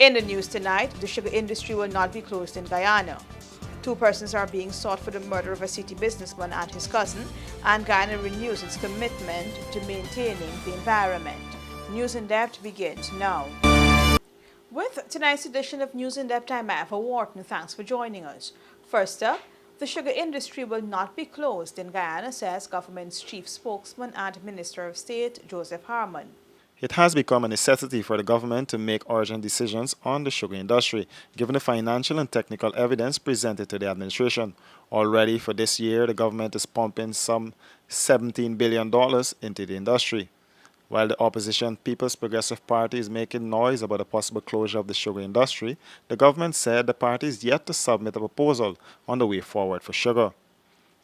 In the news tonight, the sugar industry will not be closed in Guyana. 2 persons are being sought for the murder of a city businessman and his cousin, and Guyana renews its commitment to maintaining the environment. News in Depth begins now. With tonight's edition of News in Depth, I'm Eva Wharton. Thanks for joining us. First up, the sugar industry will not be closed in Guyana, says government's chief spokesman and Minister of State, Joseph Harmon. It has become a necessity for the government to make urgent decisions on the sugar industry, given the financial and technical evidence presented to the administration. Already for this year, the government is pumping some $17 billion into the industry. While the opposition People's Progressive Party is making noise about a possible closure of the sugar industry, the government said the party is yet to submit a proposal on the way forward for sugar.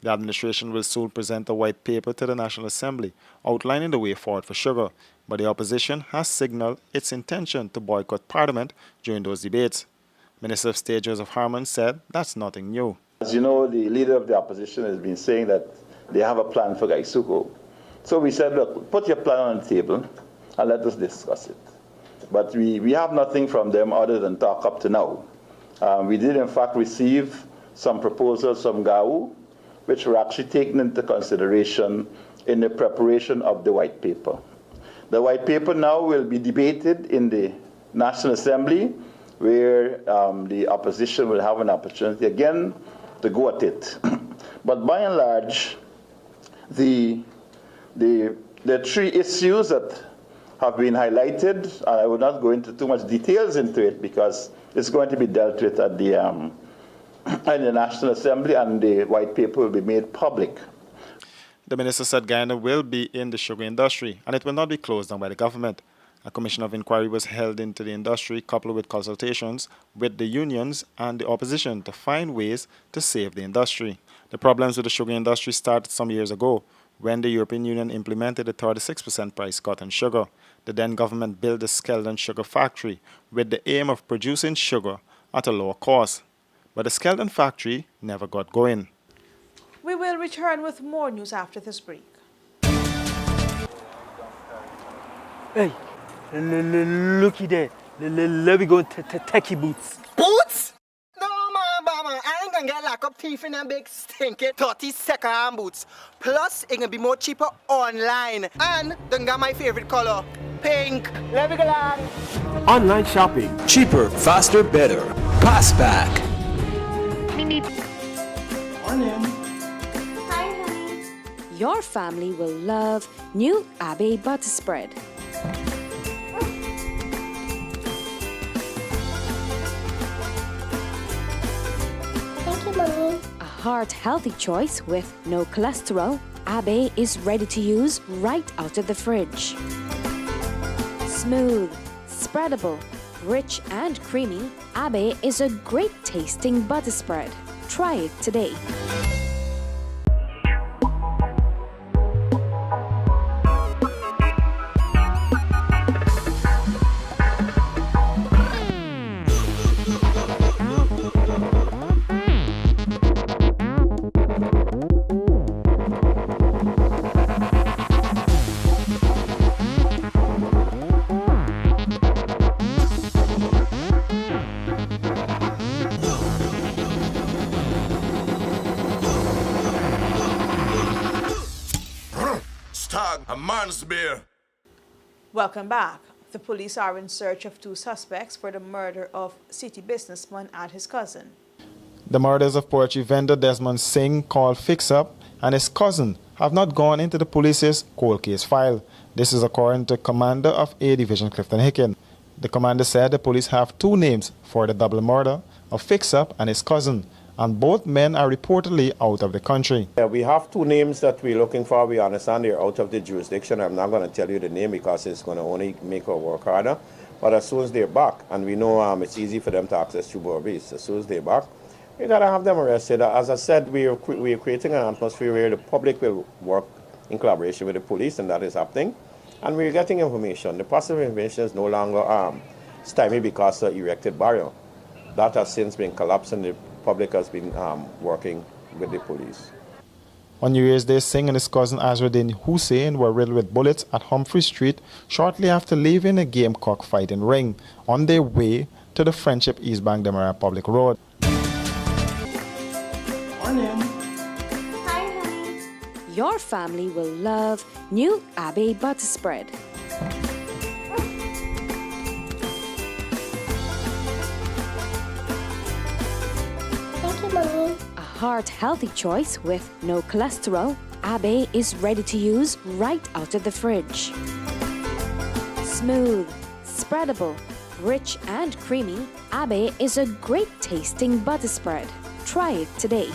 The administration will soon present a white paper to the National Assembly outlining the way forward for sugar, but the opposition has signaled its intention to boycott Parliament during those debates. Minister of State Joseph Harmon said that's nothing new. As you know, the leader of the opposition has been saying that they have a plan for Gaisuco. So we said, look, put your plan on the table and let us discuss it. But we have nothing from them other than talk up to now. We did in fact receive some proposals from GAU, which were actually taken into consideration in the preparation of the white paper. The white paper now will be debated in the National Assembly, where the opposition will have an opportunity again to go at it. But by and large, the 3 issues that have been highlighted, and I will not go into too much details into it because it's going to be dealt with at the National Assembly, and the white paper will be made public. The minister said Guyana will be in the sugar industry and it will not be closed down by the government. A commission of inquiry was held into the industry, coupled with consultations with the unions and the opposition to find ways to save the industry. The problems with the sugar industry started some years ago when the European Union implemented a 36% price cut on sugar. The then government built the Skeldon Sugar Factory with the aim of producing sugar at a lower cost. But the Skeldon factory never got going. We will return with more news after this break. Hey, looky there. Let me go techie boots. Boots? No, mama, I ain't gonna get lock up teeth in them big stinky 30-second boots. Plus, it gonna be more cheaper online. And then got my favorite color, pink. Let me go along. Online shopping. Cheaper, faster, better. Pass back. Your family will love new Abbey butter spread. Thank you, Mommy. A heart-healthy choice with no cholesterol. Abbey is ready to use right out of the fridge. Smooth, spreadable, rich and creamy, Abbey is a great tasting butter spread. Try it today. A man's beer. Welcome back. The police are in search of 2 suspects for the murder of city businessman and his cousin. The murders of poultry vendor Desmond Singh, called Fix Up, and his cousin have not gone into the police's cold case file. This is according to Commander of A Division Clifton Hicken. The commander said the police have 2 names for the double murder of Fix Up and his cousin, and both men are reportedly out of the country. Yeah, we have 2 names that we're looking for. We understand they're out of the jurisdiction. I'm not going to tell you the name because it's going to only make our work harder. But as soon as they're back, and we know it's easy for them to access Tubular Base, as soon as they're back, we got to have them arrested. As I said, we are creating an atmosphere where the public will work in collaboration with the police, and that is happening. And we're getting information. The positive information is no longer stymied because of erected barrier. That has since been collapsed, and the public has been working with the police. On New Year's Day, Singh and his cousin Azruddin Hussain were riddled with bullets at Humphrey Street shortly after leaving a Gamecock fighting ring. On their way to the Friendship East Bank Demerara Public Road. Hi, honey. Your family will love new Abe butter spread. Thank you, Mommy. A heart-healthy choice with no cholesterol, Abe is ready to use right out of the fridge. Smooth, spreadable, rich and creamy, Abe is a great tasting butter spread. Try it today.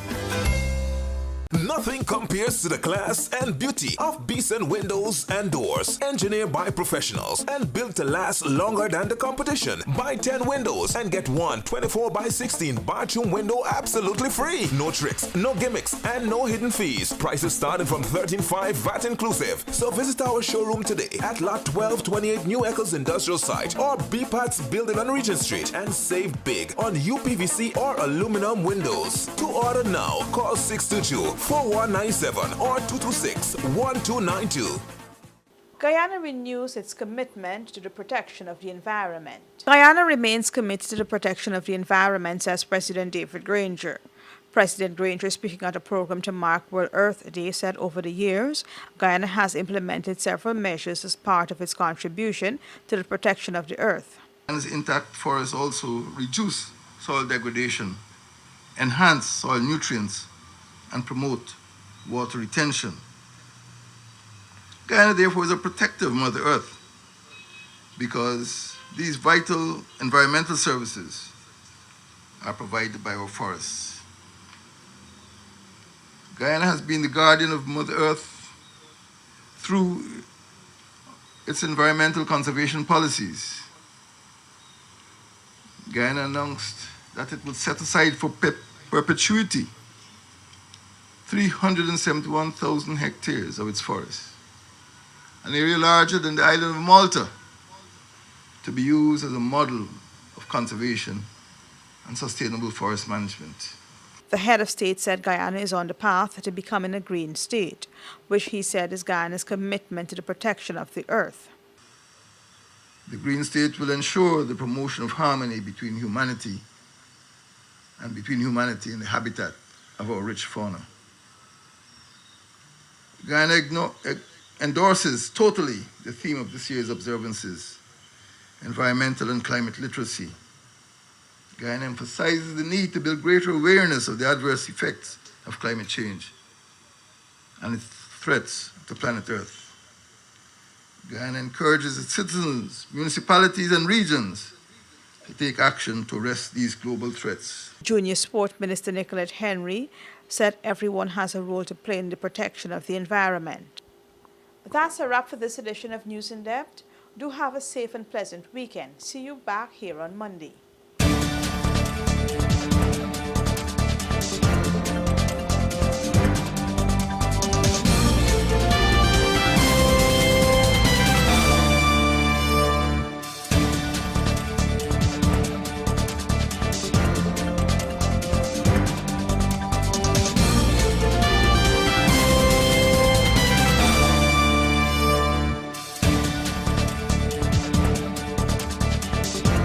Nothing compares to the class and beauty of Beeson Windows and Doors, engineered by professionals and built to last longer than the competition. Buy 10 windows and get one 24x16 bathroom window absolutely free. No tricks, no gimmicks, and no hidden fees. Prices starting from $13.5 VAT inclusive. So visit our showroom today at Lot 1228 New Eccles Industrial Site or BPAT's building on Regent Street and save big on UPVC or aluminum windows. To order now, call 622-4197 or 226-1292. Guyana renews its commitment to the protection of the environment. Guyana remains committed to the protection of the environment, says President David Granger. President Granger, speaking at a program to mark World Earth Day, said over the years, Guyana has implemented several measures as part of its contribution to the protection of the earth. Intact forests also reduce soil degradation, enhance soil nutrients, and promote water retention. Guyana, therefore, is a protective Mother Earth because these vital environmental services are provided by our forests. Guyana has been the guardian of Mother Earth through its environmental conservation policies. Guyana announced that it would set aside for perpetuity 371,000 hectares of its forests, an area larger than the island of Malta, to be used as a model of conservation and sustainable forest management. The head of state said Guyana is on the path to becoming a green state, which he said is Guyana's commitment to the protection of the earth. The green state will ensure the promotion of harmony between humanity and the habitat of our rich fauna. Guyana endorses totally the theme of this year's observances, environmental and climate literacy. Guyana emphasizes the need to build greater awareness of the adverse effects of climate change and its threats to planet Earth. Guyana encourages its citizens, municipalities, and regions to take action to arrest these global threats. Junior Sport Minister Nicolette Henry said everyone has a role to play in the protection of the environment. But that's a wrap for this edition of News in Depth. Do have a safe and pleasant weekend. See you back here on Monday.